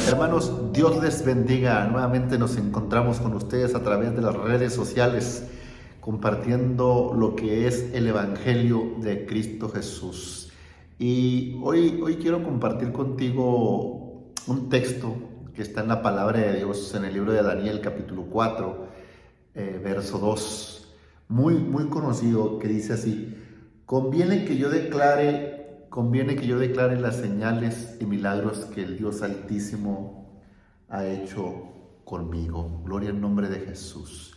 Hermanos, Dios les bendiga. Nuevamente nos encontramos con ustedes a través de las redes sociales, compartiendo lo que es el Evangelio de Cristo Jesús. Y hoy quiero compartir contigo un texto que está en la palabra de Dios, en el libro de Daniel, capítulo 4, verso 2, muy conocido, que dice así: conviene que yo declare las señales y milagros que el Dios Altísimo ha hecho conmigo. Gloria al nombre de Jesús.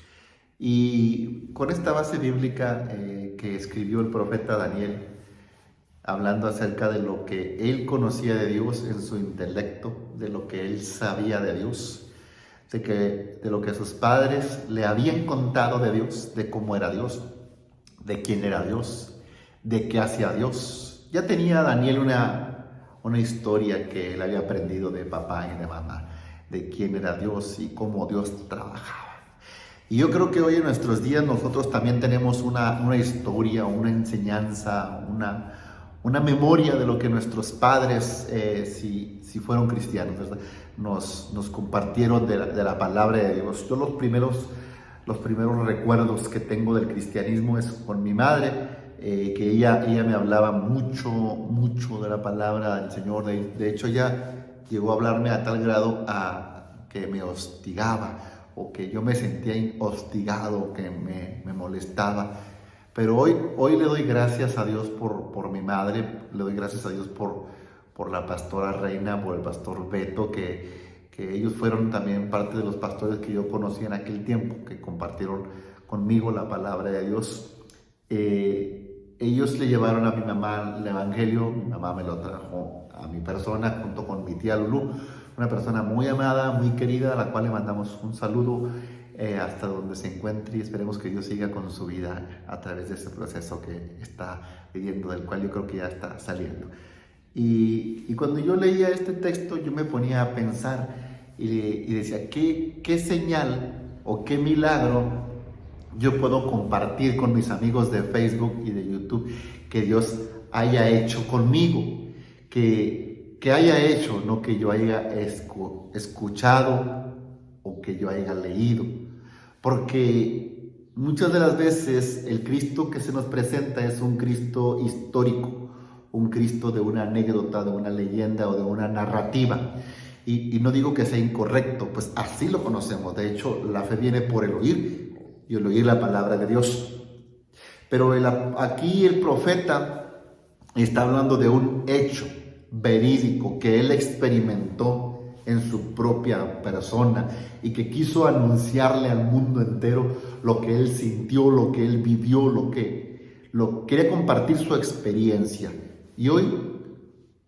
Y con esta base bíblica que escribió el profeta Daniel, hablando acerca de lo que él conocía de Dios en su intelecto, de lo que él sabía de Dios, de lo que sus padres le habían contado de Dios, de cómo era Dios, de quién era Dios, de qué hacía Dios. Ya tenía Daniel una historia que él había aprendido de papá y de mamá, de quién era Dios y cómo Dios trabajaba. Y yo creo que hoy en nuestros días nosotros también tenemos una historia, una enseñanza, una memoria de lo que nuestros padres, si fueron cristianos, ¿verdad?, nos compartieron de la palabra de Dios. Yo los primeros recuerdos que tengo del cristianismo es con mi madre, que ella me hablaba mucho de la palabra del Señor. De hecho, ella llegó a hablarme a tal grado a que me hostigaba, o que yo me sentía hostigado, que me molestaba. Pero hoy le doy gracias a Dios por mi madre, le doy gracias a Dios por la pastora Reina, por el pastor Beto, que ellos fueron también parte de los pastores que yo conocí en aquel tiempo, que compartieron conmigo la palabra de Dios. Ellos le llevaron a mi mamá el Evangelio. Mi mamá me lo trajo a mi persona junto con mi tía Lulú, una persona muy amada, muy querida, a la cual le mandamos un saludo hasta donde se encuentre, y esperemos que Dios siga con su vida a través de este proceso que está viviendo, del cual yo creo que ya está saliendo. Y cuando yo leía este texto, yo me ponía a pensar y decía, ¿qué señal o qué milagro yo puedo compartir con mis amigos de Facebook y de YouTube que Dios haya hecho conmigo, que haya hecho, no que yo haya escuchado o que yo haya leído? Porque muchas de las veces el Cristo que se nos presenta es un Cristo histórico, un Cristo de una anécdota, de una leyenda o de una narrativa. Y no digo que sea incorrecto, pues así lo conocemos. De hecho, la fe viene por el oír, y el oír la palabra de Dios. Pero aquí el profeta está hablando de un hecho verídico que él experimentó en su propia persona y que quiso anunciarle al mundo entero lo que él sintió, lo que él vivió, quería compartir su experiencia. Y hoy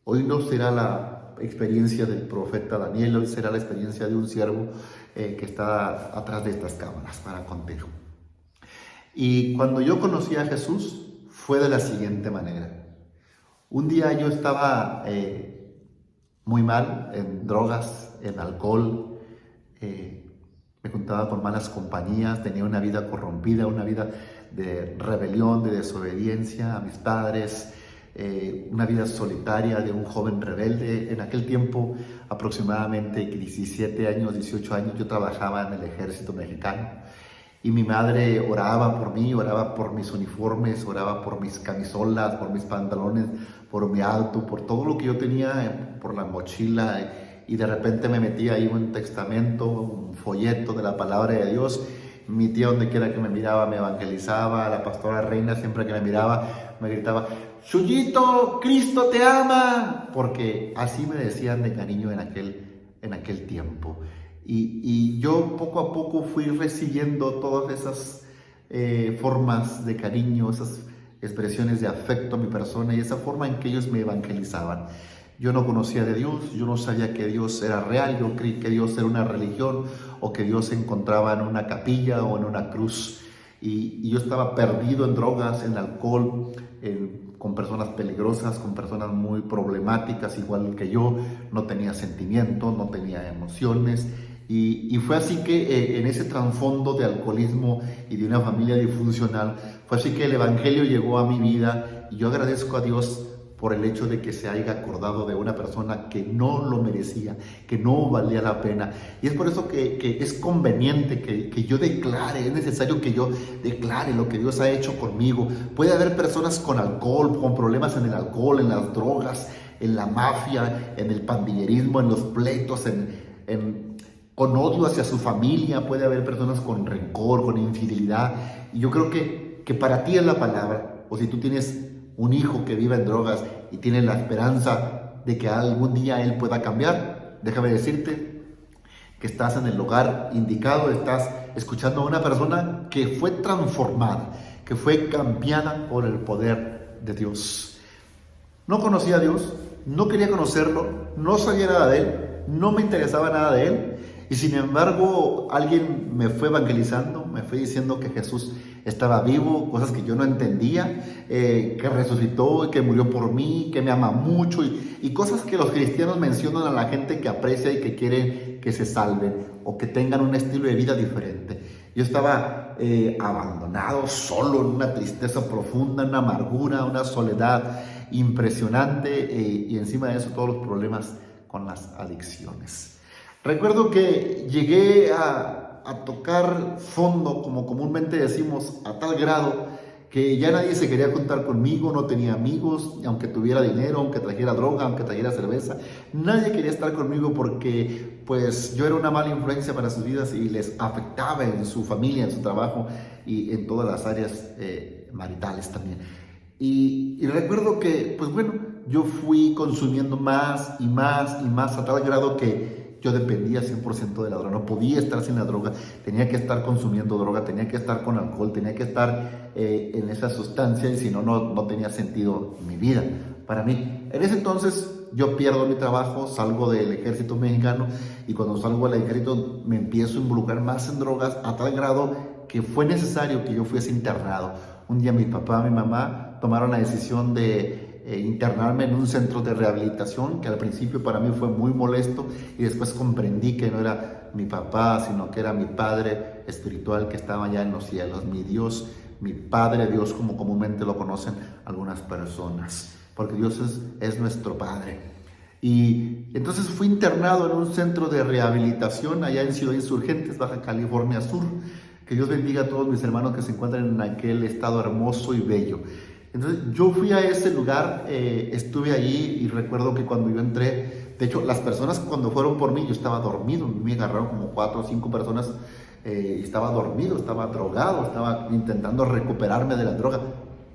no será la experiencia del profeta Daniel, hoy será la experiencia de un siervo que está atrás de estas cámaras para contigo. Y cuando yo conocí a Jesús fue de la siguiente manera. Un día yo estaba muy mal, en drogas, en alcohol, me juntaba con malas compañías, tenía una vida corrompida, una vida de rebelión, de desobediencia a mis padres, una vida solitaria de un joven rebelde. En aquel tiempo, aproximadamente 17 años, 18 años, yo trabajaba en el ejército mexicano. Y mi madre oraba por mí, oraba por mis uniformes, oraba por mis camisolas, por mis pantalones, por mi auto, por todo lo que yo tenía, por la mochila. Y de repente me metía ahí un testamento, un folleto de la palabra de Dios. Mi tía, donde quiera que me miraba, me evangelizaba. La pastora Reina, siempre que me miraba, me gritaba: ¡Chuyito, Cristo te ama! Porque así me decían de cariño en aquel tiempo. Y yo poco a poco fui recibiendo todas esas formas de cariño, esas expresiones de afecto a mi persona y esa forma en que ellos me evangelizaban. Yo no conocía de Dios, yo no sabía que Dios era real, yo creí que Dios era una religión o que Dios se encontraba en una capilla o en una cruz. Y yo estaba perdido en drogas, en alcohol, con personas peligrosas, con personas muy problemáticas, igual que yo. No tenía sentimientos, no tenía emociones. Y fue así que en ese trasfondo de alcoholismo y de una familia disfuncional, fue así que el Evangelio llegó a mi vida. Y yo agradezco a Dios por el hecho de que se haya acordado de una persona que no lo merecía, que no valía la pena. Y es por eso que es conveniente que yo declare, es necesario que yo declare lo que Dios ha hecho conmigo. Puede haber personas con alcohol, con problemas en el alcohol, en las drogas, en la mafia, en el pandillerismo, en los pleitos, con odio hacia su familia. Puede haber personas con rencor, con infidelidad. Y yo creo que para ti es la palabra. O si tú tienes un hijo que vive en drogas y tiene la esperanza de que algún día él pueda cambiar, déjame decirte que estás en el lugar indicado, estás escuchando a una persona que fue transformada, que fue cambiada por el poder de Dios. No conocía a Dios, no quería conocerlo, no sabía nada de él, no me interesaba nada de él, y sin embargo alguien me fue evangelizando, me fue diciendo que Jesús estaba vivo, cosas que yo no entendía, que resucitó, que murió por mí, que me ama mucho, y cosas que los cristianos mencionan a la gente que aprecia y que quiere que se salven o que tengan un estilo de vida diferente. Yo estaba abandonado, solo, en una tristeza profunda, una amargura, una soledad impresionante, y encima de eso todos los problemas con las adicciones. Recuerdo que llegué a tocar fondo, como comúnmente decimos, a tal grado que ya nadie se quería juntar conmigo, no tenía amigos, aunque tuviera dinero, aunque trajera droga, aunque trajera cerveza, nadie quería estar conmigo porque pues yo era una mala influencia para sus vidas y les afectaba en su familia, en su trabajo y en todas las áreas maritales también. Y recuerdo que, pues bueno, yo fui consumiendo más y más y más a tal grado que yo dependía 100% de la droga, no podía estar sin la droga, tenía que estar consumiendo droga, tenía que estar con alcohol, tenía que estar en esa sustancia, y si no, no tenía sentido mi vida para mí. En ese entonces yo pierdo mi trabajo, salgo del ejército mexicano, y cuando salgo del ejército me empiezo a involucrar más en drogas a tal grado que fue necesario que yo fuese internado. Un día mi papá y mi mamá tomaron la decisión de internarme en un centro de rehabilitación, que al principio para mí fue muy molesto, y después comprendí que no era mi papá, sino que era mi Padre espiritual que estaba allá en los cielos, mi Dios, mi Padre Dios, como comúnmente lo conocen algunas personas, porque Dios es nuestro Padre. Y entonces fui internado en un centro de rehabilitación allá en Ciudad Insurgentes, Baja California Sur. Que Dios bendiga a todos mis hermanos que se encuentran en aquel estado hermoso y bello. Entonces yo fui a ese lugar, estuve allí, y recuerdo que cuando yo entré, de hecho las personas cuando fueron por mí, yo estaba dormido, me agarraron como 4 o 5 personas, estaba dormido, estaba drogado, estaba intentando recuperarme de la droga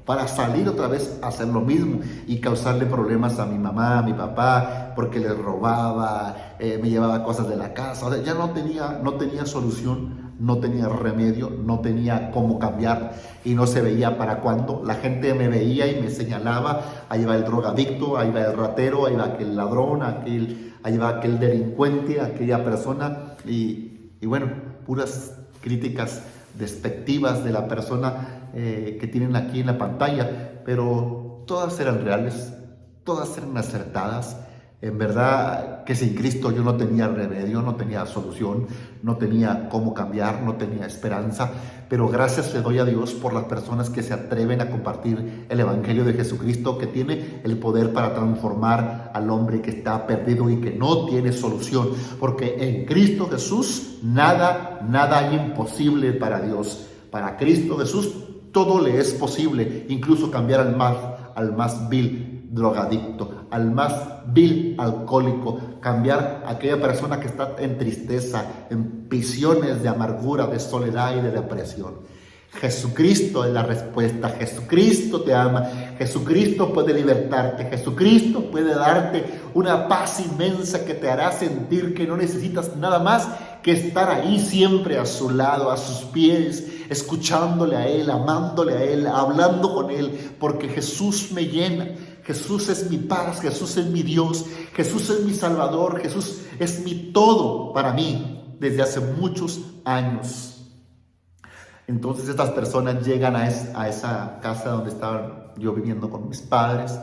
para salir otra vez a hacer lo mismo y causarle problemas a mi mamá, a mi papá, porque les robaba, me llevaba cosas de la casa. O sea, ya no tenía solución, no tenía remedio, no tenía cómo cambiar, y no se veía para cuándo. La gente me veía y me señalaba: ahí va el drogadicto, ahí va el ratero, ahí va aquel ladrón, ahí va aquel delincuente, aquella persona, y bueno, puras críticas despectivas de la persona que tienen aquí en la pantalla, pero todas eran reales, todas eran acertadas. En verdad que sin Cristo yo no tenía remedio, no tenía solución, no tenía cómo cambiar, no tenía esperanza, pero gracias le doy a Dios por las personas que se atreven a compartir el Evangelio de Jesucristo, que tiene el poder para transformar al hombre que está perdido y que no tiene solución, porque en Cristo Jesús nada hay imposible para Dios. Para Cristo Jesús todo le es posible, incluso cambiar al más vil drogadicto, al más vil alcohólico, cambiar a aquella persona que está en tristeza, en prisiones de amargura, de soledad y de depresión. Jesucristo es la respuesta. Jesucristo te ama, Jesucristo puede libertarte, Jesucristo puede darte una paz inmensa que te hará sentir que no necesitas nada más que estar ahí siempre a su lado, a sus pies, escuchándole a Él, amándole a Él, hablando con Él, porque Jesús me llena. Jesús es mi paz, Jesús es mi Dios, Jesús es mi Salvador, Jesús es mi todo para mí desde hace muchos años. Entonces estas personas llegan a esa casa donde estaba yo viviendo con mis padres,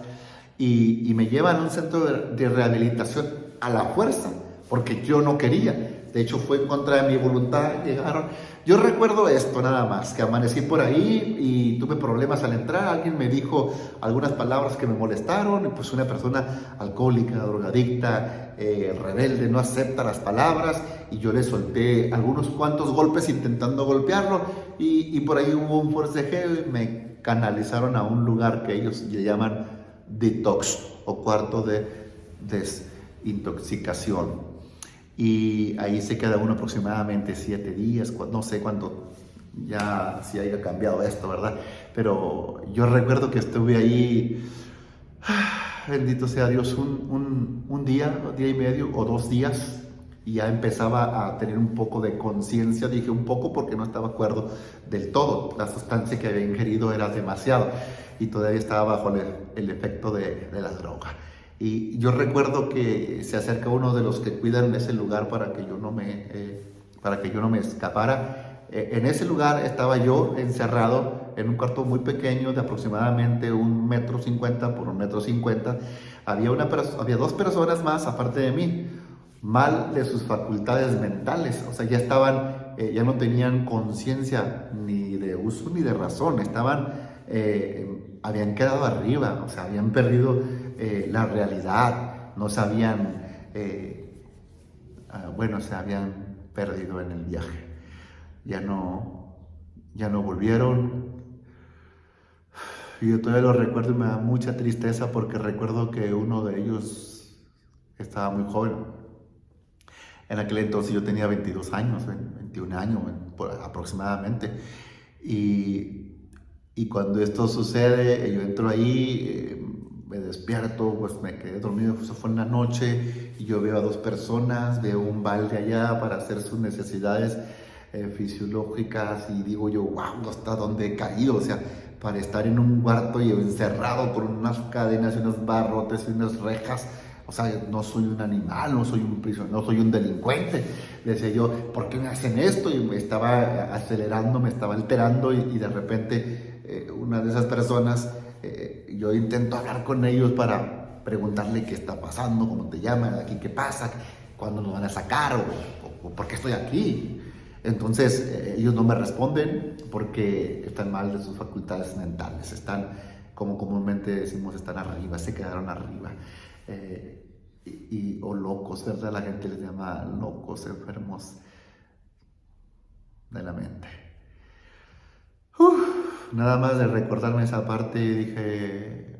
y me llevan a un centro de rehabilitación a la fuerza, porque yo no quería. De hecho, fue en contra de mi voluntad, llegaron. Yo recuerdo esto nada más, que amanecí por ahí y tuve problemas al entrar. Alguien me dijo algunas palabras que me molestaron, y pues una persona alcohólica, drogadicta, rebelde, no acepta las palabras, y yo le solté algunos cuantos golpes intentando golpearlo, y por ahí hubo un forcejeo y me canalizaron a un lugar que ellos le llaman detox o cuarto de desintoxicación. Y ahí se queda uno aproximadamente 7 días, no sé cuándo, ya si haya cambiado esto, ¿verdad? Pero yo recuerdo que estuve ahí, bendito sea Dios, un día y medio o 2 días, y ya empezaba a tener un poco de conciencia. Dije un poco porque no estaba de acuerdo del todo, la sustancia que había ingerido era demasiado, y todavía estaba bajo el efecto de la droga. Y yo recuerdo que se acerca uno de los que cuidan ese lugar para que yo no me escapara. En ese lugar estaba yo encerrado en un cuarto muy pequeño de aproximadamente 1,50 m por 1,50 m. Había 2 personas más aparte de mí, mal de sus facultades mentales. O sea, ya estaban, ya no tenían conciencia ni de uso ni de razón. Habían quedado arriba, o sea, habían perdido la realidad, no sabían, se habían perdido en el viaje, ya no volvieron. Y yo todavía lo recuerdo y me da mucha tristeza, porque recuerdo que uno de ellos estaba muy joven. En aquel entonces yo tenía 22 años, 21 años aproximadamente, y cuando esto sucede, yo entro ahí, me despierto, pues me quedé dormido. Eso fue en la noche, y yo veo a 2 personas, veo un balde allá para hacer sus necesidades fisiológicas, y digo yo, wow, ¿hasta dónde he caído? O sea, para estar en un cuarto y encerrado por unas cadenas y unos barrotes y unas rejas. O sea, no soy un animal, no soy un prisionero, no soy un delincuente. Decía yo, ¿por qué me hacen esto? Y me estaba acelerando, me estaba alterando, y de repente una de esas personas, yo intento hablar con ellos para preguntarle qué está pasando, cómo te llaman, aquí qué pasa, cuándo nos van a sacar, o por qué estoy aquí. Entonces ellos no me responden porque están mal de sus facultades mentales, están, como comúnmente decimos, están arriba, se quedaron arriba. O locos, ¿verdad? La gente les llama locos, enfermos de la mente. Nada más de recordarme esa parte, dije,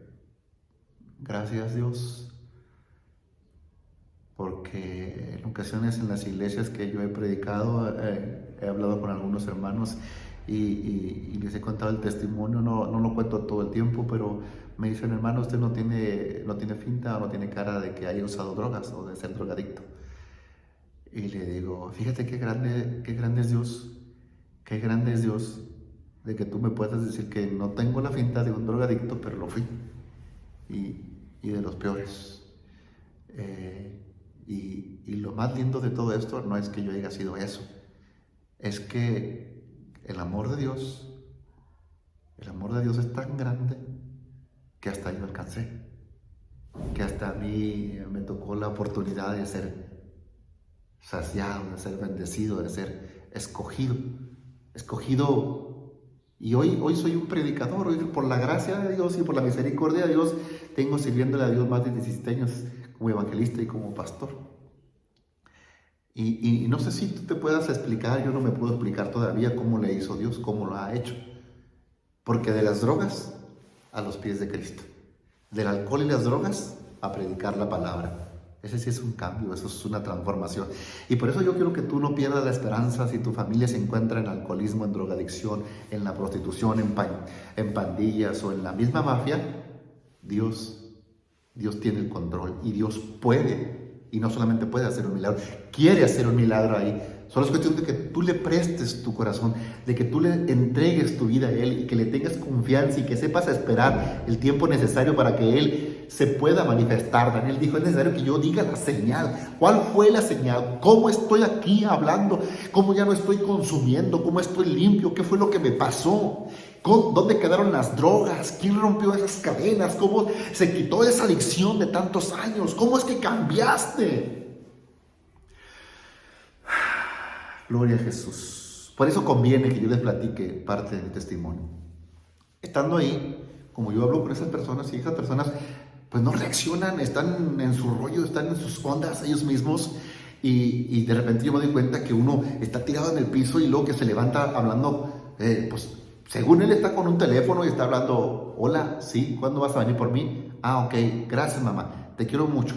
gracias Dios, porque en ocasiones en las iglesias que yo he predicado, he hablado con algunos hermanos y les he contado el testimonio. No lo cuento todo el tiempo, pero me dicen, hermano, usted no tiene finta o no tiene cara de que haya usado drogas o de ser drogadicto. Y le digo, fíjate qué grande es Dios, qué grande es Dios, de que tú me puedas decir que no tengo la finta de un drogadicto, pero lo fui, y de los peores. Y lo más lindo de todo esto no es que yo haya sido eso, es que el amor de Dios es tan grande que hasta yo alcancé, que hasta a mí me tocó la oportunidad de ser saciado, de ser bendecido, de ser escogido. Y hoy soy un predicador. Hoy, por la gracia de Dios y por la misericordia de Dios, tengo sirviéndole a Dios más de 17 años como evangelista y como pastor. Y no sé si tú te puedas explicar, yo no me puedo explicar todavía cómo le hizo Dios, cómo lo ha hecho. Porque de las drogas a los pies de Cristo, del alcohol y las drogas a predicar la palabra. Ese sí es un cambio, eso es una transformación. Y por eso yo quiero que tú no pierdas la esperanza. Si tu familia se encuentra en alcoholismo, en drogadicción, en la prostitución, en pandillas o en la misma mafia, Dios tiene el control, y Dios puede, y no solamente puede hacer un milagro, quiere hacer un milagro ahí. Solo es cuestión de que tú le prestes tu corazón, de que tú le entregues tu vida a Él, y que le tengas confianza, y que sepas esperar el tiempo necesario para que Él se pueda manifestar. Daniel dijo, es necesario que yo diga la señal. ¿Cuál fue la señal? ¿Cómo estoy aquí hablando? ¿Cómo ya no estoy consumiendo? ¿Cómo estoy limpio? ¿Qué fue lo que me pasó? ¿Dónde quedaron las drogas? ¿Quién rompió esas cadenas? ¿Cómo se quitó esa adicción de tantos años? ¿Cómo es que cambiaste? Gloria a Jesús. Por eso conviene que yo les platique parte de mi testimonio. Estando ahí, como yo hablo con esas personas y esas personas pues no reaccionan, están en su rollo, están en sus ondas ellos mismos y de repente yo me doy cuenta que uno está tirado en el piso y luego que se levanta hablando, pues según él está con un teléfono y está hablando, hola, sí, ¿cuándo vas a venir por mí? Ah, ok, gracias mamá, te quiero mucho.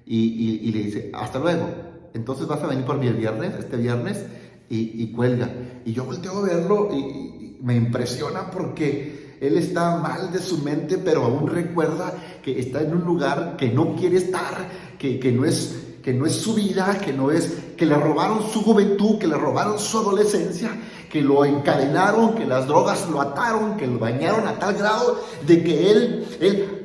Y le dice, hasta luego, entonces vas a venir por mí el viernes, este viernes, y cuelga. Y yo volteo a verlo y me impresiona porque él está mal de su mente, pero aún recuerda que está en un lugar que no quiere estar, que no es su vida, que le robaron su juventud, que le robaron su adolescencia, que lo encadenaron, que las drogas lo ataron, que lo bañaron a tal grado de que él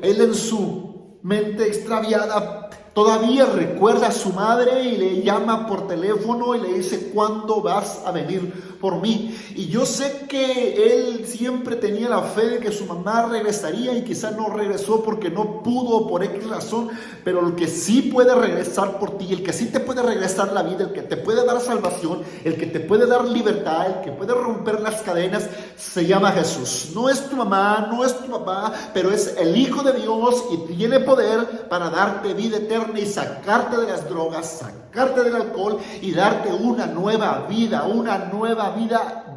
en su mente extraviada todavía recuerda a su madre y le llama por teléfono y le dice, ¿cuándo vas a venir por mí? Y yo sé que él siempre tenía la fe de que su mamá regresaría y quizá no regresó porque no pudo por X razón, pero el que sí puede regresar por ti, el que sí te puede regresar la vida, el que te puede dar salvación, el que te puede dar libertad, el que puede romper las cadenas, se llama Jesús. No es tu mamá, no es tu papá, pero es el Hijo de Dios y tiene poder para darte vida eterna y sacarte de las drogas, sacarte del alcohol y darte una nueva vida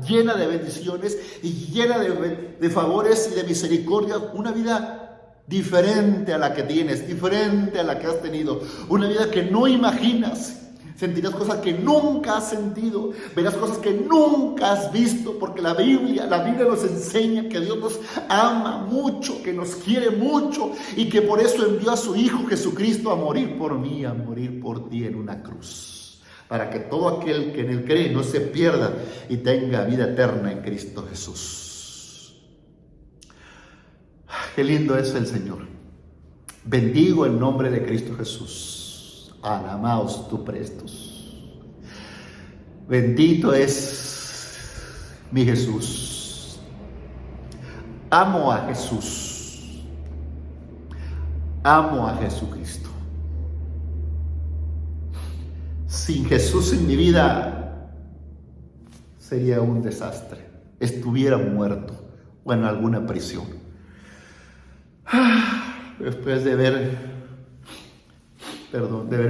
llena de bendiciones y llena de favores y de misericordia, una vida diferente a la que tienes, diferente a la que has tenido, una vida que no imaginas. Sentirás cosas que nunca has sentido, verás cosas que nunca has visto, porque la Biblia nos enseña que Dios nos ama mucho, que nos quiere mucho y que por eso envió a su Hijo Jesucristo a morir por mí, a morir por ti en una cruz, para que todo aquel que en él cree no se pierda y tenga vida eterna en Cristo Jesús. Qué lindo es el Señor. Bendigo el nombre de Cristo Jesús. Alamaos tú prestos. Bendito es mi Jesús. Amo a Jesús. Amo a Jesucristo. Sin Jesús en mi vida sería un desastre. Estuviera muerto o en alguna prisión. Después de ver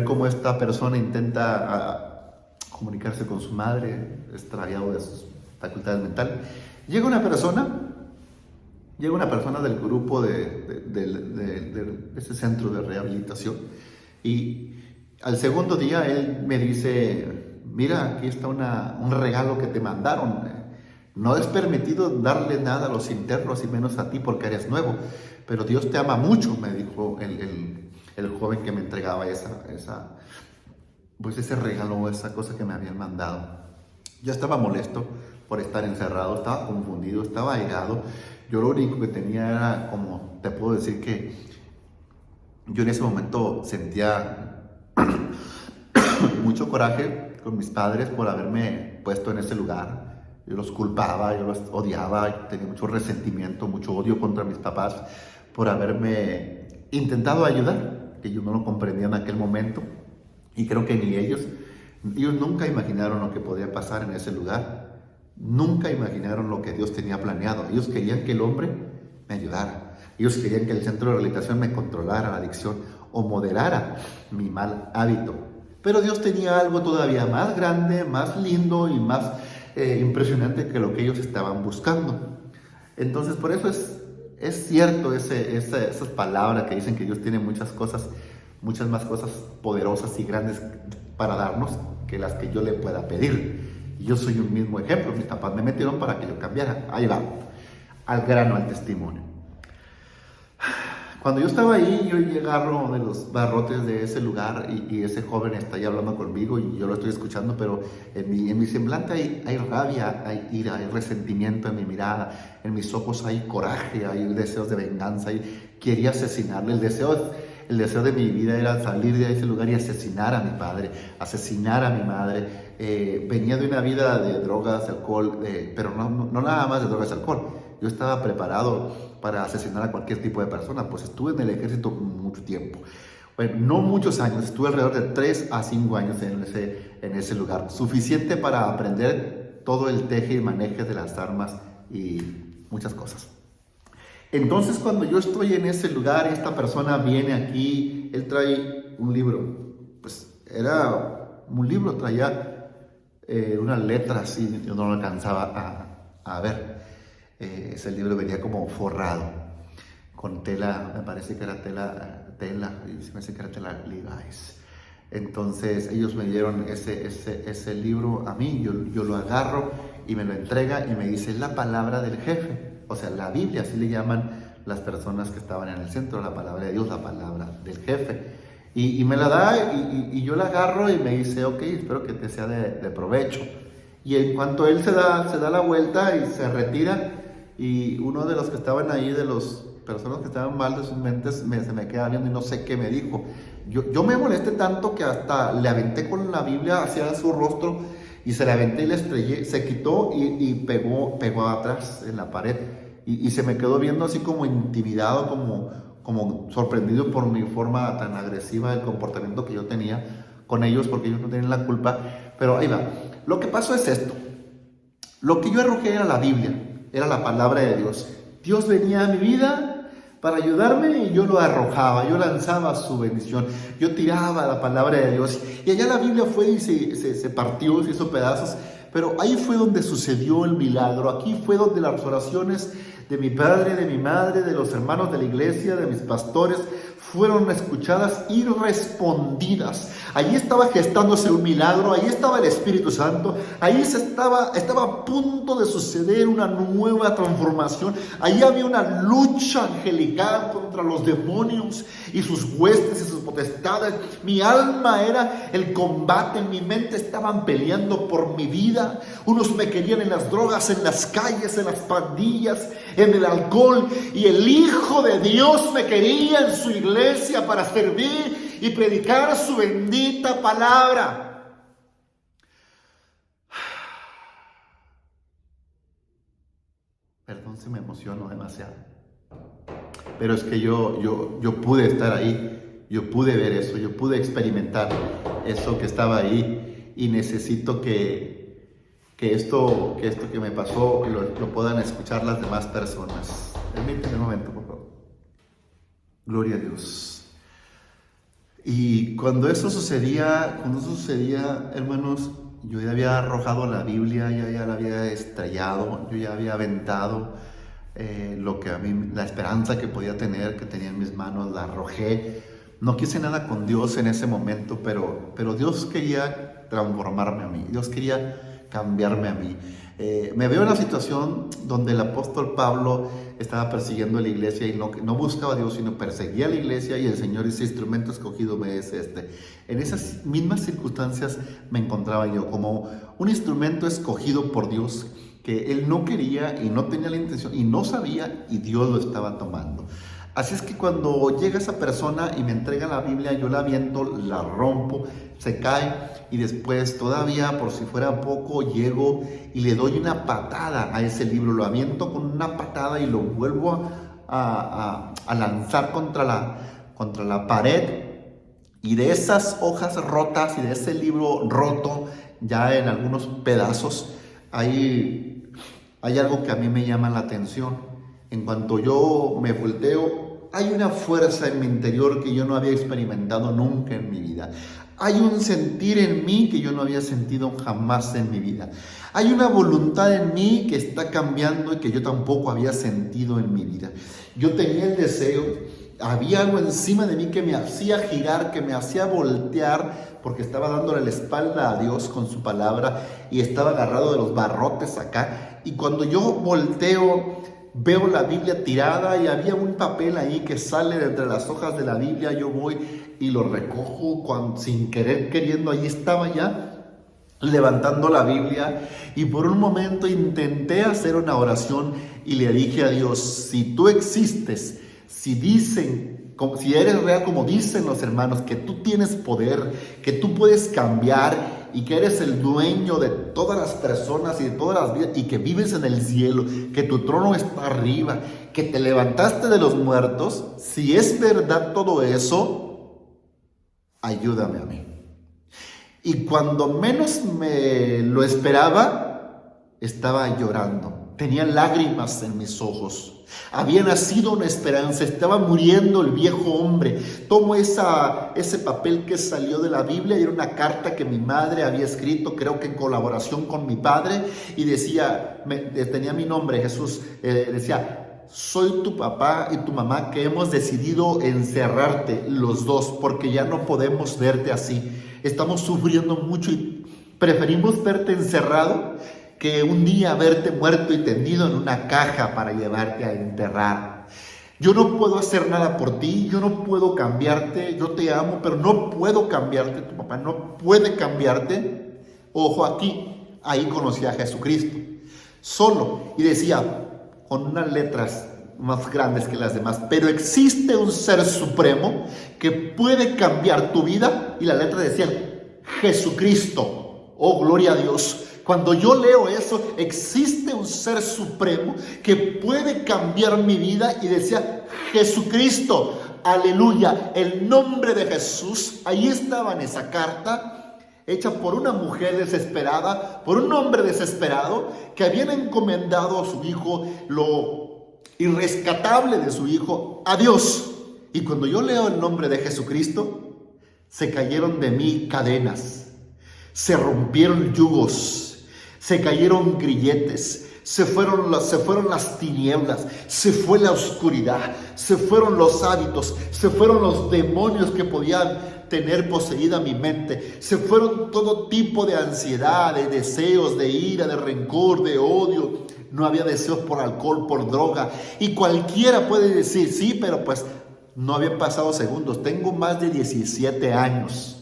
cómo esta persona intenta comunicarse con su madre, extraviado de sus facultades mentales, llega una persona del grupo de ese centro de rehabilitación y al segundo día él me dice, mira, aquí está un regalo que te mandaron. No es permitido darle nada a los internos y menos a ti porque eres nuevo, pero Dios te ama mucho, me dijo el joven que me entregaba ese regalo, esa cosa que me habían mandado. Yo estaba molesto por estar encerrado, estaba confundido, estaba airado. Yo lo único que tenía era, como te puedo decir, que yo en ese momento sentía mucho coraje con mis padres por haberme puesto en ese lugar. Yo los culpaba, yo los odiaba, tenía mucho resentimiento, mucho odio contra mis papás por haberme intentado ayudar, que yo no lo comprendía en aquel momento y creo que ni ellos nunca imaginaron lo que podía pasar en ese lugar, nunca imaginaron lo que Dios tenía planeado. Ellos querían que el hombre me ayudara, ellos querían que el centro de rehabilitación me controlara la adicción o moderara mi mal hábito, pero Dios tenía algo todavía más grande, más lindo y más impresionante que lo que ellos estaban buscando. Entonces por eso es cierto esas palabras que dicen que Dios tiene muchas más cosas poderosas y grandes para darnos que las que yo le pueda pedir. Y yo soy un mismo ejemplo. Mis papás me metieron para que yo cambiara. Ahí va, al grano, al testimonio. Cuando yo estaba ahí, yo agarro de los barrotes de ese lugar y ese joven está ahí hablando conmigo y yo lo estoy escuchando, pero en mi semblante hay rabia, hay ira, hay resentimiento en mi mirada, en mis ojos hay coraje, hay deseos de venganza, y quería asesinarle. El deseo de mi vida era salir de ese lugar y asesinar a mi padre, asesinar a mi madre. Venía de una vida de drogas, de alcohol, pero no nada más de drogas y alcohol. Yo estaba preparado para asesinar a cualquier tipo de persona, pues estuve en el ejército mucho tiempo. Bueno, no muchos años, estuve alrededor de 3 a 5 años en ese lugar, suficiente para aprender todo el teje y maneje de las armas y muchas cosas. Entonces, cuando yo estoy en ese lugar, esta persona viene aquí, él trae un libro, pues era un libro, traía unas letras y yo no lo alcanzaba a ver. Ese libro venía como forrado, con tela, me parece que era tela, y se me hace que era tela Levi's. Entonces ellos me dieron ese libro a mí, yo lo agarro y me lo entrega y me dice, es la palabra del jefe, o sea, la Biblia, así le llaman las personas que estaban en el centro, la palabra de Dios, la palabra del jefe. Y me la da y yo la agarro y me dice, ok, espero que te sea de provecho. Y en cuanto él se da la vuelta y se retira, y uno de los que estaban ahí, de las personas que estaban mal de sus mentes, se me queda viendo y no sé qué me dijo. Yo me molesté tanto que hasta le aventé con la Biblia hacia su rostro y se la aventé y le estrellé, se quitó y pegó atrás en la pared y se me quedó viendo así como intimidado, como sorprendido por mi forma tan agresiva del comportamiento que yo tenía con ellos, porque ellos no tenían la culpa. Pero ahí va, lo que pasó es esto, lo que yo arrojé era la Biblia, era la palabra de Dios. Dios venía a mi vida para ayudarme y yo lo arrojaba, yo lanzaba su bendición, yo tiraba la palabra de Dios y allá la Biblia fue y se partió, se hizo pedazos, pero ahí fue donde sucedió el milagro, aquí fue donde las oraciones de mi padre, de mi madre, de los hermanos de la iglesia, de mis pastores, fueron escuchadas y respondidas. Allí estaba gestándose un milagro, allí estaba el Espíritu Santo, allí estaba a punto de suceder una nueva transformación. Allí había una lucha angelical contra los demonios y sus huestes y sus potestades. Mi alma era el combate, en mi mente estaban peleando por mi vida. Unos me querían en las drogas, en las calles, en las pandillas, en el alcohol, y el Hijo de Dios me quería en su iglesia para servir y predicar su bendita palabra. Perdón si me emociono demasiado, pero es que yo pude estar ahí, yo pude ver eso, yo pude experimentar eso que estaba ahí, y necesito que esto que me pasó lo puedan escuchar las demás personas. Permíteme un momento, por favor. Gloria a Dios. Y cuando eso sucedía, hermanos, yo ya había arrojado la Biblia, ya la había estrellado, yo ya había aventado lo que a mí, la esperanza que podía tener, que tenía en mis manos, la arrojé. No quise nada con Dios en ese momento, pero Dios quería transformarme a mí, Dios quería cambiarme a mí. Me veo en la situación donde el apóstol Pablo estaba persiguiendo a la iglesia y no buscaba a Dios, sino perseguía a la iglesia, y el Señor dice, instrumento escogido me es este. En esas mismas circunstancias me encontraba yo, como un instrumento escogido por Dios, que Él no quería y no tenía la intención y no sabía, y Dios lo estaba tomando. Así es que cuando llega esa persona y me entrega la Biblia, yo la aviento, la rompo, se cae, y después todavía, por si fuera poco, llego y le doy una patada a ese libro, lo aviento con una patada y lo vuelvo a lanzar contra la pared, y de esas hojas rotas y de ese libro roto, ya en algunos pedazos, hay algo que a mí me llama la atención. En cuanto yo me volteo, hay una fuerza en mi interior que yo no había experimentado nunca en mi vida. Hay un sentir en mí que yo no había sentido jamás en mi vida. Hay una voluntad en mí que está cambiando y que yo tampoco había sentido en mi vida. Yo tenía el deseo, había algo encima de mí que me hacía girar, que me hacía voltear, porque estaba dándole la espalda a Dios con su palabra y estaba agarrado de los barrotes acá. Y cuando yo volteo, veo la Biblia tirada y había un papel ahí que sale de entre las hojas de la Biblia. Yo voy y lo recojo sin querer, queriendo. Ahí estaba ya levantando la Biblia, y por un momento intenté hacer una oración y le dije a Dios, si tú existes, si eres real como dicen los hermanos, que tú tienes poder, que tú puedes cambiar y que eres el dueño de todas las personas y de todas las vidas, y que vives en el cielo, que tu trono está arriba, que te levantaste de los muertos, si es verdad todo eso, ayúdame a mí. Y cuando menos me lo esperaba, estaba llorando. Tenía lágrimas en mis ojos. Había nacido una esperanza, estaba muriendo el viejo hombre. Tomo ese papel que salió de la Biblia y era una carta que mi madre había escrito, creo que en colaboración con mi padre, y decía, tenía mi nombre, Jesús, decía: soy tu papá y tu mamá que hemos decidido encerrarte los dos porque ya no podemos verte así. Estamos sufriendo mucho y preferimos verte encerrado que un día verte muerto y tendido en una caja para llevarte a enterrar. Yo no puedo hacer nada por ti, yo no puedo cambiarte, yo te amo, pero no puedo cambiarte, tu papá no puede cambiarte. Ojo aquí, ahí conocí a Jesucristo, solo, y decía con unas letras más grandes que las demás: pero existe un ser supremo que puede cambiar tu vida, y la letra decía Jesucristo. Oh, gloria a Dios. Cuando yo leo eso, existe un ser supremo que puede cambiar mi vida, y decía Jesucristo, aleluya, el nombre de Jesús. Ahí estaba en esa carta, hecha por una mujer desesperada, por un hombre desesperado, que habían encomendado a su hijo, lo irrescatable de su hijo, a Dios. Y cuando yo leo el nombre de Jesucristo, se cayeron de mí cadenas, se rompieron yugos, se cayeron grilletes, se fueron las tinieblas, se fue la oscuridad, se fueron los hábitos, se fueron los demonios que podían tener poseída mi mente, se fueron todo tipo de ansiedad, de deseos, de ira, de rencor, de odio. No había deseos por alcohol, por droga. Y cualquiera puede decir: sí, pero pues no habían pasado segundos. Tengo más de 17 años.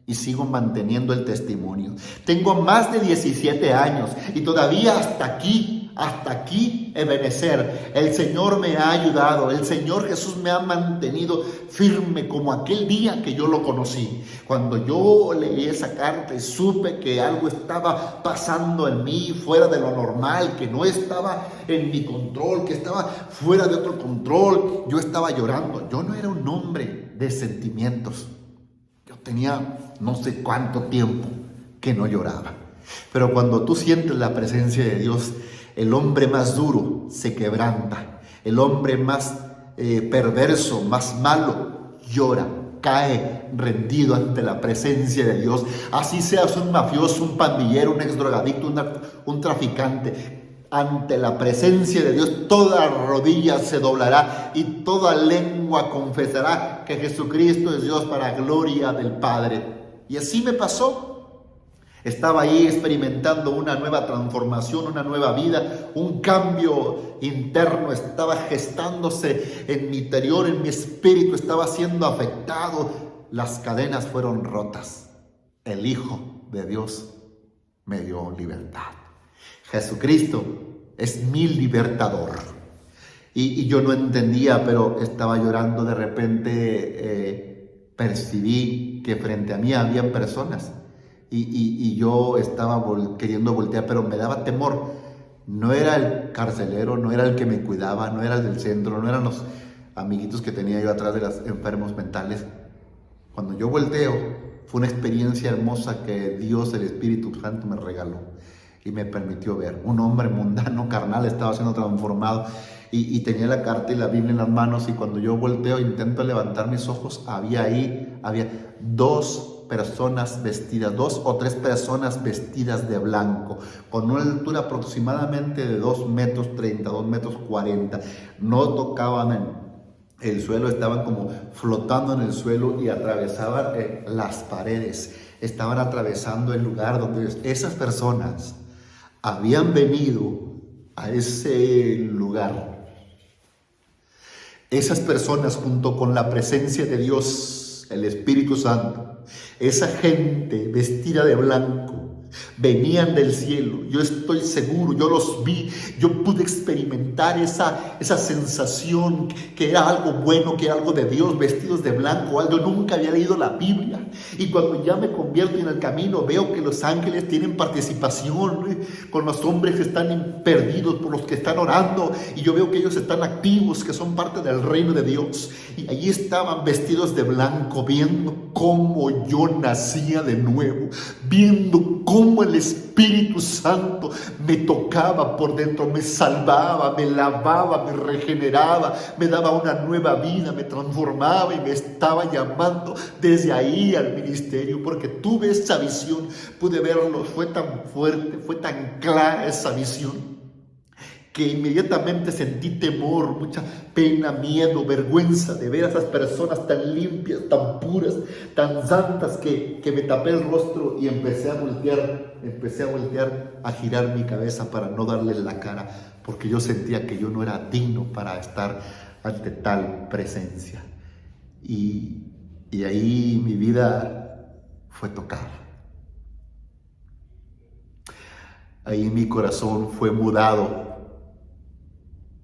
Y sigo manteniendo el testimonio. Tengo más de 17 años y todavía hasta aquí, Ebenezer, el Señor me ha ayudado. El Señor Jesús me ha mantenido firme como aquel día que yo lo conocí. Cuando yo leí esa carta y supe que algo estaba pasando en mí fuera de lo normal, que no estaba en mi control, que estaba fuera de otro control, yo estaba llorando. Yo no era un hombre de sentimientos. Yo tenía no sé cuánto tiempo que no lloraba. Pero cuando tú sientes la presencia de Dios, el hombre más duro se quebranta. El hombre más perverso, más malo, llora, cae rendido ante la presencia de Dios. Así seas un mafioso, un pandillero, un exdrogadicto, un traficante. Ante la presencia de Dios, toda rodilla se doblará y toda lengua confesará que Jesucristo es Dios, para gloria del Padre. Y así me pasó. Estaba ahí experimentando una nueva transformación, una nueva vida, un cambio interno estaba gestándose en mi interior, en mi espíritu, estaba siendo afectado. Las cadenas fueron rotas. El Hijo de Dios me dio libertad. Jesucristo es mi libertador. Y yo no entendía, pero estaba llorando. De repente percibí que frente a mí habían personas. Y yo estaba queriendo voltear, pero me daba temor. No era el carcelero, no era el que me cuidaba, no era el del centro, no eran los amiguitos que tenía yo atrás de los enfermos mentales. Cuando yo volteo, fue una experiencia hermosa que Dios, el Espíritu Santo, me regaló y me permitió ver. Un hombre mundano, carnal, estaba siendo transformado y tenía la carta y la Biblia en las manos, y cuando yo volteo, intento levantar mis ojos, había dos o tres personas vestidas de blanco, con una altura aproximadamente de 2 metros 30, 2 metros 40. No tocaban el suelo, estaban como flotando en el suelo y atravesaban las paredes. Estaban atravesando el lugar donde esas personas habían venido a ese lugar. Esas personas, junto con la presencia de Dios, el Espíritu Santo, esa gente vestida de blanco, Venían del cielo, yo estoy seguro, yo los vi, yo pude experimentar esa sensación que era algo bueno, que era algo de Dios, vestidos de blanco, algo. Nunca había leído la Biblia, y cuando ya me convierto en el camino, veo que los ángeles tienen participación con los hombres que están perdidos, por los que están orando, y yo veo que ellos están activos, que son parte del reino de Dios, y allí estaban vestidos de blanco, viendo cómo yo nacía de nuevo, viendo cómo el Espíritu Santo me tocaba por dentro, me salvaba, me lavaba, me regeneraba, me daba una nueva vida, me transformaba y me estaba llamando desde ahí al ministerio, porque tuve esa visión, pude verlo, fue tan fuerte, fue tan clara esa visión, que inmediatamente sentí temor, mucha pena, miedo, vergüenza de ver a esas personas tan limpias, tan puras, tan santas, que me tapé el rostro y empecé a voltear, a girar mi cabeza para no darles la cara, porque yo sentía que yo no era digno para estar ante tal presencia. Y ahí mi vida fue tocada. Ahí mi corazón fue mudado.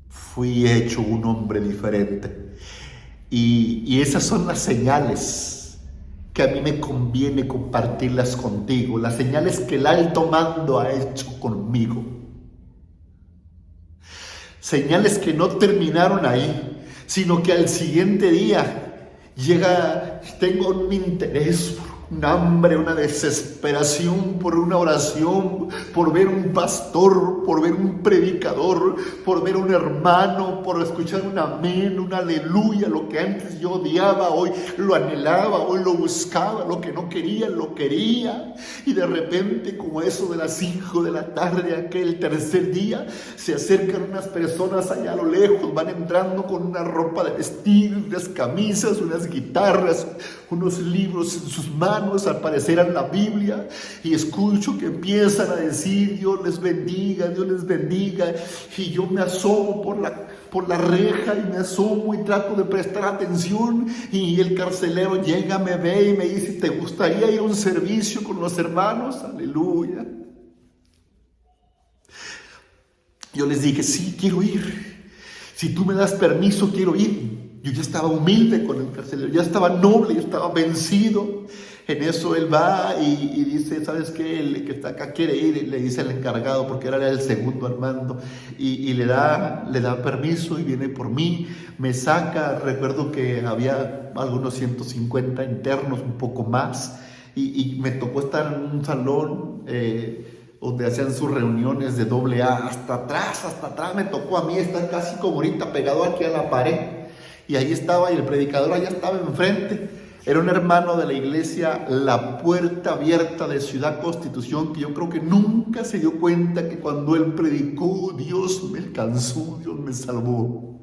Fui hecho un hombre diferente. Y esas son las señales que a mí me conviene compartirlas contigo. Las señales que el alto mando ha hecho conmigo. Señales que no terminaron ahí, sino que al siguiente día tengo un interés, un hambre, una desesperación por una oración, por ver un pastor, por ver un predicador, por ver un hermano, por escuchar un amén, un aleluya. Lo que antes yo odiaba, hoy lo anhelaba, hoy lo buscaba. Lo que no quería, lo quería. Y de repente, como eso de las 5 de la tarde, aquel tercer día, se acercan unas personas allá a lo lejos, van entrando con una ropa de vestir, unas camisas, unas guitarras, unos libros en sus manos, al parecer en la Biblia, y escucho que empiezan a decir: Dios les bendiga, Dios les bendiga. Y yo me asomo por la reja, y me asomo y trato de prestar atención, y el carcelero llega, me ve y me dice: ¿te gustaría ir a un servicio con los hermanos? Aleluya. Yo les dije: sí, quiero ir. Si tú me das permiso, quiero ir. Yo ya estaba humilde con el carcelero, ya estaba noble, ya estaba vencido. En eso él va y dice: ¿sabes qué? El que está acá quiere ir. Y le dice al encargado, porque era el segundo al mando, y le da permiso, y viene por mí, me saca. Recuerdo que había algunos 150 internos, un poco más, y me tocó estar en un salón donde hacían sus reuniones de AA. Hasta atrás me tocó a mí estar casi como ahorita, pegado aquí a la pared. Y ahí estaba, y el predicador allá estaba enfrente. Era un hermano de la iglesia La Puerta Abierta de Ciudad Constitución, que yo creo que nunca se dio cuenta que cuando él predicó, Dios me alcanzó, Dios me salvó.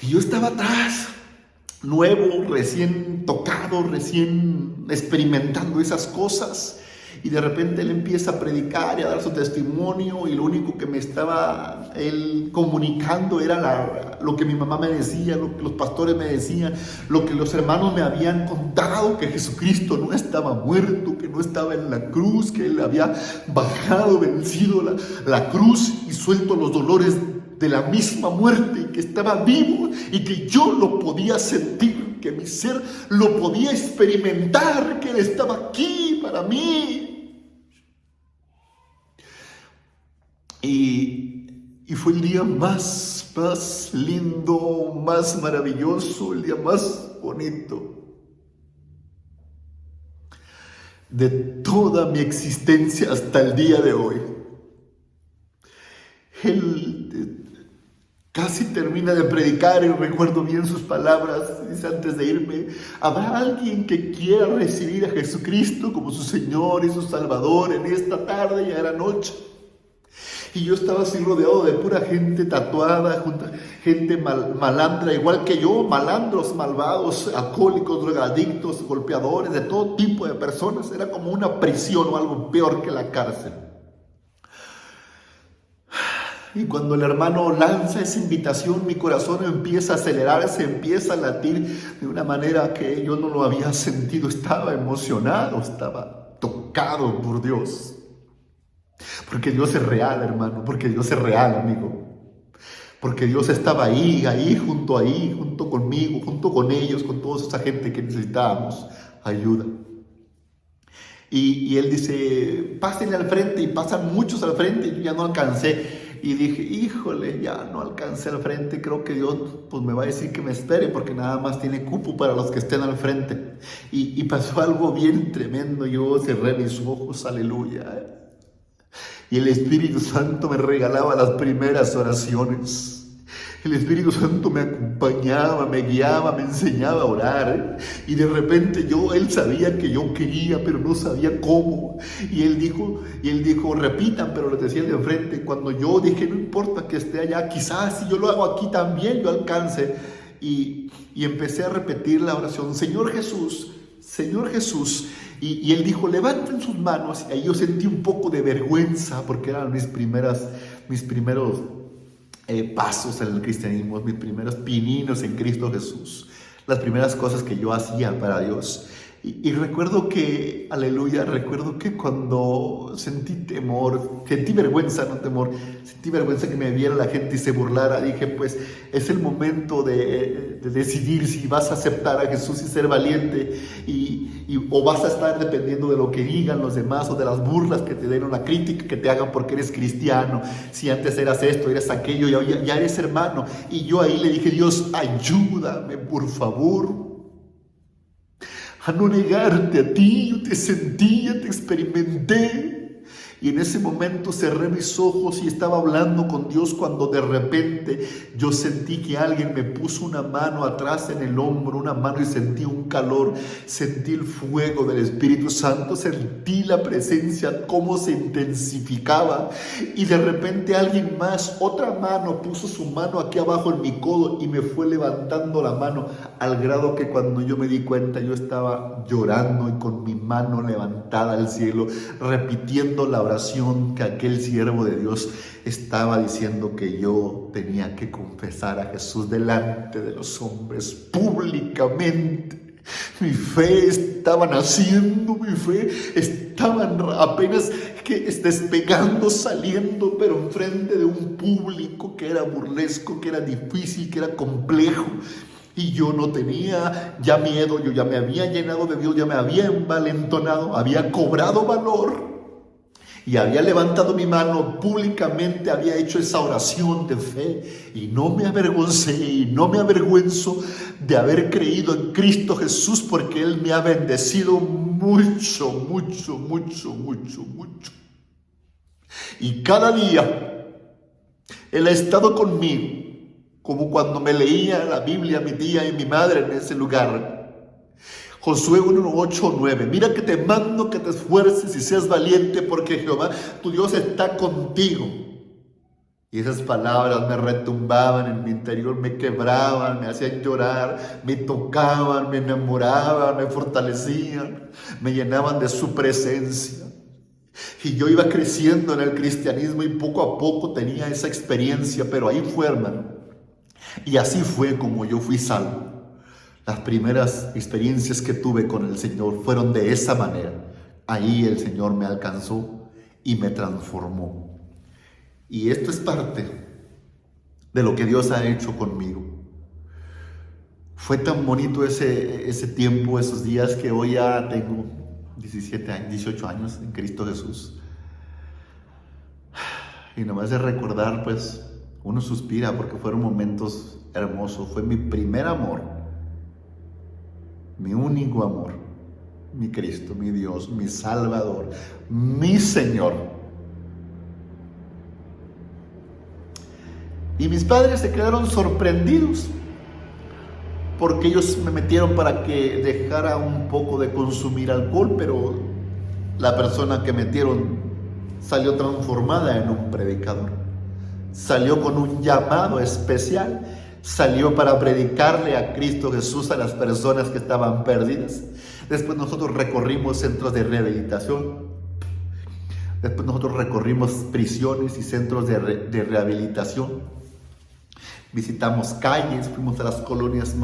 Y yo estaba atrás, nuevo, recién tocado, recién experimentando esas cosas. Y de repente él empieza a predicar y a dar su testimonio, y lo único que me estaba él comunicando era lo que mi mamá me decía, lo que los pastores me decían, lo que los hermanos me habían contado: que Jesucristo no estaba muerto, que no estaba en la cruz, que él había bajado, vencido la cruz y suelto los dolores de la misma muerte, y que estaba vivo, y que yo lo podía sentir, que mi ser lo podía experimentar, que él estaba aquí para mí. Y fue el día más lindo, más maravilloso, el día más bonito de toda mi existencia hasta el día de hoy. Él casi termina de predicar, y recuerdo bien sus palabras. Dice antes de irme: ¿habrá alguien que quiera recibir a Jesucristo como su Señor y su Salvador en esta tarde? Ya era noche. Y yo estaba así rodeado de pura gente tatuada, gente malandra, igual que yo, malandros, malvados, alcohólicos, drogadictos, golpeadores, de todo tipo de personas. Era como una prisión o algo peor que la cárcel. Y cuando el hermano lanza esa invitación, mi corazón empieza a acelerarse, empieza a latir de una manera que yo no lo había sentido. Estaba emocionado, estaba tocado. tocado por Dios. Porque Dios es real, hermano, porque Dios es real, amigo. Porque Dios estaba ahí junto conmigo, junto con ellos, con toda esa gente que necesitábamos ayuda. Y Él dice, pásenle al frente, y pasan muchos al frente, y yo ya no alcancé. Y dije, híjole, ya no alcancé al frente, creo que Dios pues me va a decir que me espere, porque nada más tiene cupo para los que estén al frente. Y pasó algo bien tremendo, yo cerré mis ojos, aleluya. Y el Espíritu Santo me regalaba las primeras oraciones. El Espíritu Santo me acompañaba, me guiaba, me enseñaba a orar. Y de repente Él sabía que yo quería, pero no sabía cómo. Y Él dijo, repitan, pero les decía el de enfrente. Cuando yo dije, no importa que esté allá, quizás si yo lo hago aquí también yo alcance. Y empecé a repetir la oración, Señor Jesús, Señor Jesús. Y Él dijo, levanten sus manos. Y ahí yo sentí un poco de vergüenza, porque eran mis primeros pasos en el cristianismo, mis primeros pininos en Cristo Jesús, las primeras cosas que yo hacía para Dios. Y recuerdo que, aleluya, recuerdo que cuando sentí temor, sentí vergüenza, no temor, sentí vergüenza que me viera la gente y se burlara, dije, pues es el momento de decidir si vas a aceptar a Jesús y ser valiente, o vas a estar dependiendo de lo que digan los demás, o de las burlas que te den, o la crítica que te hagan porque eres cristiano. Si antes eras esto, eres aquello, ya eres hermano. Y yo ahí le dije, Dios, ayúdame, por favor, a no negarte a ti. Yo te sentía, te experimenté. Y en ese momento cerré mis ojos y estaba hablando con Dios, cuando de repente yo sentí que alguien me puso una mano atrás en el hombro, una mano, y sentí un calor, sentí el fuego del Espíritu Santo, sentí la presencia, cómo se intensificaba. Y de repente alguien más, otra mano, puso su mano aquí abajo en mi codo y me fue levantando la mano, al grado que cuando yo me di cuenta yo estaba llorando y con mi mano levantada al cielo, repitiendo la oración que aquel siervo de Dios estaba diciendo, que yo tenía que confesar a Jesús delante de los hombres públicamente. Mi fe estaba naciendo, mi fe estaba apenas despegando, saliendo, pero enfrente de un público que era burlesco, que era difícil, que era complejo. Y yo no tenía ya miedo, yo ya me había llenado de Dios, ya me había envalentonado, había cobrado valor. Y había levantado mi mano públicamente, había hecho esa oración de fe, y no me avergoncé y no me avergüenzo de haber creído en Cristo Jesús, porque Él me ha bendecido mucho, mucho, mucho, mucho, mucho. Y cada día Él ha estado conmigo, como cuando me leía la Biblia mi tía y mi madre en ese lugar. Josué 1, 8, 9. Mira que te mando que te esfuerces y seas valiente, porque Jehová tu Dios está contigo. Y esas palabras me retumbaban en mi interior, me quebraban, me hacían llorar, me tocaban, me enamoraban, me fortalecían, me llenaban de su presencia. Y yo iba creciendo en el cristianismo y poco a poco tenía esa experiencia, pero ahí fue, hermano. Y así fue como yo fui salvo. Las primeras experiencias que tuve con el Señor fueron de esa manera. Ahí el Señor me alcanzó y me transformó. Y esto es parte de lo que Dios ha hecho conmigo. Fue tan bonito ese tiempo, esos días, que hoy ya tengo 18 años en Cristo Jesús. Y nomás de recordar, pues, uno suspira, porque fueron momentos hermosos. Fue mi primer amor. Mi único amor, mi Cristo, mi Dios, mi Salvador, mi Señor. Y mis padres se quedaron sorprendidos, porque ellos me metieron para que dejara un poco de consumir alcohol, pero la persona que metieron salió transformada en un predicador. Salió con un llamado especial. Salió para predicarle a Cristo Jesús a las personas que estaban perdidas. Después nosotros recorrimos centros de rehabilitación. Después nosotros recorrimos prisiones y centros de rehabilitación. Visitamos calles, fuimos a las colonias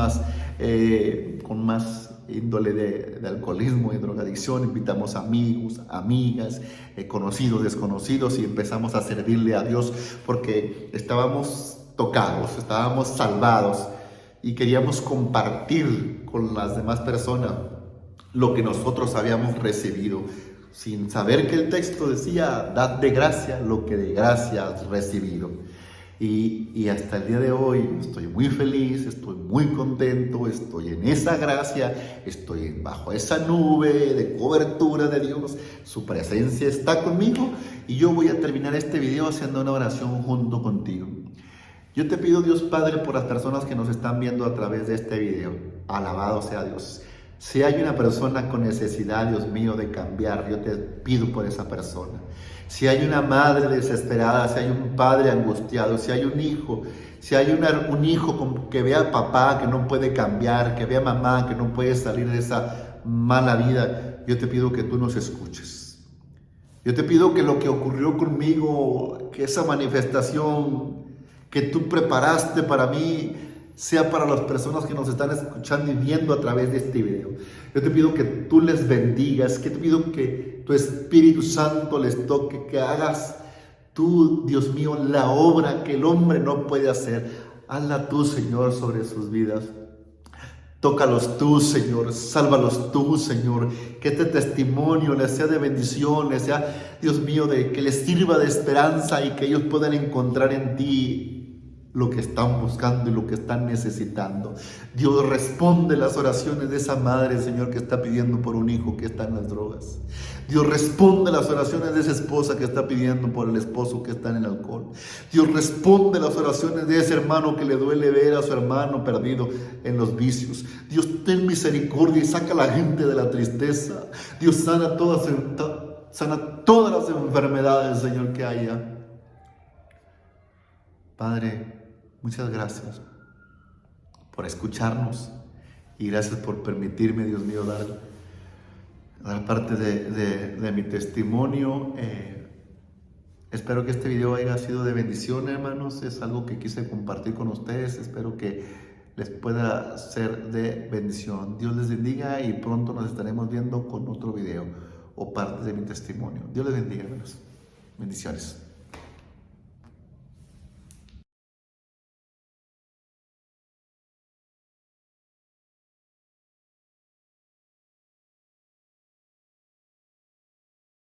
con más índole de alcoholismo y drogadicción, invitamos amigos, amigas, conocidos, desconocidos, y empezamos a servirle a Dios porque estábamos tocados, estábamos salvados y queríamos compartir con las demás personas lo que nosotros habíamos recibido, sin saber que el texto decía: dad de gracia lo que de gracia has recibido. Y hasta el día de hoy estoy muy feliz, estoy muy contento, estoy en esa gracia, estoy bajo esa nube de cobertura de Dios. Su presencia está conmigo y yo voy a terminar este video haciendo una oración junto contigo. Yo te pido, Dios Padre, por las personas que nos están viendo a través de este video. Alabado sea Dios. Si hay una persona con necesidad, Dios mío, de cambiar, yo te pido por esa persona. Si hay una madre desesperada, si hay un padre angustiado, si hay un hijo, si hay un hijo que ve a papá que no puede cambiar, que ve a mamá que no puede salir de esa mala vida, yo te pido que tú nos escuches. Yo te pido que lo que ocurrió conmigo, que esa manifestación que tú preparaste para mí, sea para las personas que nos están escuchando y viendo a través de este video. Yo te pido que tú les bendigas, que te pido que tu Espíritu Santo les toque, que hagas tú, Dios mío, la obra que el hombre no puede hacer. Hazla tú, Señor, sobre sus vidas. Tócalos tú, Señor, sálvalos tú, Señor, que este testimonio les sea de bendición, les sea, Dios mío, de que les sirva de esperanza y que ellos puedan encontrar en ti lo que están buscando y lo que están necesitando. Dios, responde las oraciones de esa madre, Señor, que está pidiendo por un hijo que está en las drogas. Dios, responde las oraciones de esa esposa que está pidiendo por el esposo que está en el alcohol. Dios, responde las oraciones de ese hermano que le duele ver a su hermano perdido en los vicios. Dios, ten misericordia y saca a la gente de la tristeza. Dios, sana todas las enfermedades, Señor, que haya. Padre, muchas gracias por escucharnos y gracias por permitirme, Dios mío, dar parte de mi testimonio. Espero que este video haya sido de bendición, hermanos. Es algo que quise compartir con ustedes. Espero que les pueda ser de bendición. Dios les bendiga y pronto nos estaremos viendo con otro video o parte de mi testimonio. Dios les bendiga, hermanos. Bendiciones.